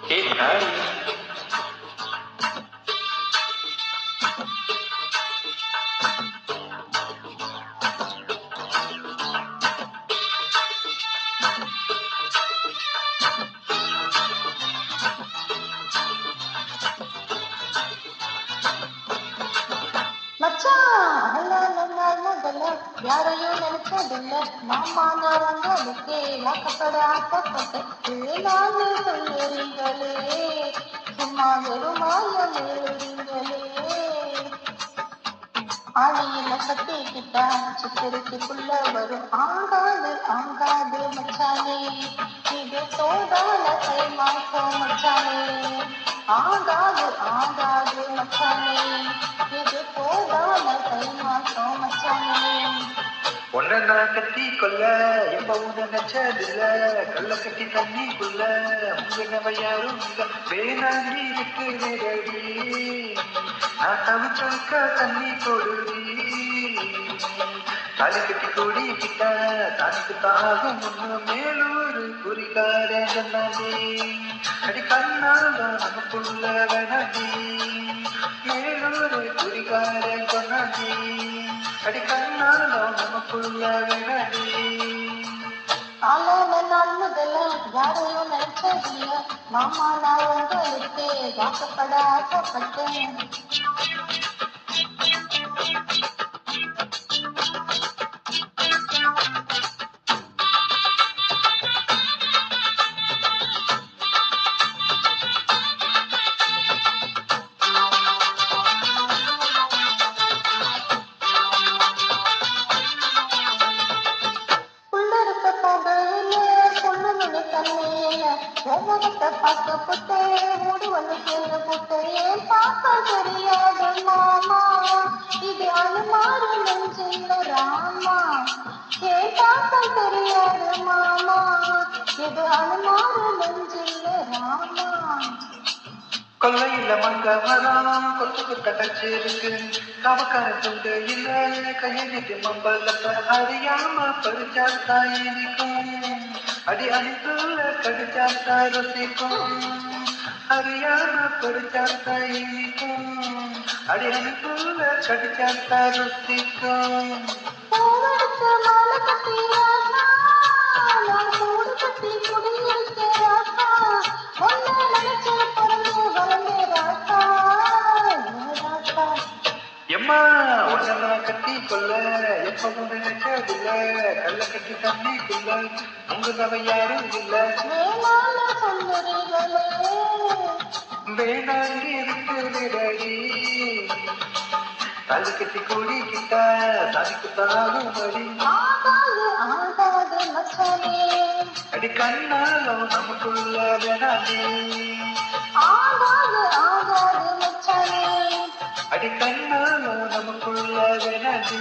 Hey, hi. மச்சான் முதல்ல யாரையும் நினைச்சதில்ல மாமானவங்களுக்கு வாக்கப்பட ஆசைப்பட்டேன் நானே சொல்லுறீங்களே சும்மா வெறுமாய எழுறீங்களே ஆடியில கட்டிக்கிட்டா சித்திரத்துக்குள்ள வரும் ஆங்காது ஆங்காது மச்சானே இது தோதான கை மாசம் மச்சானே ஆங்காது ஆங்காது மச்சானே இது தோதான கை மாசம் மச்சானே ஒன்ன நான் கட்டி கொல்ல எப்பவும் நினைச்சதில்ல கல்ல கட்டி தண்ணிக்குள்ள உங்க யாரும் இல்ல வேணாண்டி இருக்கு நேரடி நான் தவிச்சக்க தண்ணி கொடுடி தாலி கட்டி கூடி கிட்ட தானிக்கு தாகும் முன்னு மேலூர் குறிகாரே சொன்னாடி அடி கண்ணால் நமக்குள்ள வேணாடி மேலூர் குறிகாரே சொன்னாடி அடி கண்ணாலும் நமக்குள்ள வேணடி ஆளான நாள் முதல்ல யாரையும் நினைச்சதில்ல மாமா நான் உங்களுக்கு வாக்கப்பட ஆசைப்பட்டேன் ஒவ்வொருத்த பார்க்கப்பட்டு மூடி வந்து சேர்ந்து போட்டு ஏன் பார்க்க தெரியாது மாமா இது அனுமாறு நெஞ்சில் ராமா ஏன் பார்க்க தெரியாது மாமா இது அனுமாறு நெஞ்சில் ராமா கொல்லையில மங்க மரம் கொத்துக்கு தகச்சு இருக்கு காவக்கார துண்டு இல்ல கையெழுத்து மம்பலத்தை அறியாம பறிச்சால் தாயிக்கும் அடி அணிக்குள்ள கடிச்சால் தாய் ருசிக்கும் அறியாம பறிச்சால் தாயிக்கும் அடி அணிக்குள்ள கடிச்சால் தாய் ருசிக்கும் மாலை கட்டி நான் கூடு கட்டி குடியிருக்கிறேன் ஒன்ன நினைச்சு பிறந்து வளர்ந்து ராசா எம்மா உன்ன கட்டி கொள்ள எப்பவும் நினைச்சதில்ல கல்ல கட்டி தண்ணிக்குள்ள உங்க தவை யாரும் இல்ல வேணாண்டி இருக்கு விடடி தலை கட்டி கூடி கிட்ட தனிக்கு தாகும் அடி அடி கண்ணாலும் நமக்குள்ள வேணாண்டி அடி கண்ணாலும் நமக்குள்ள வேணாண்டி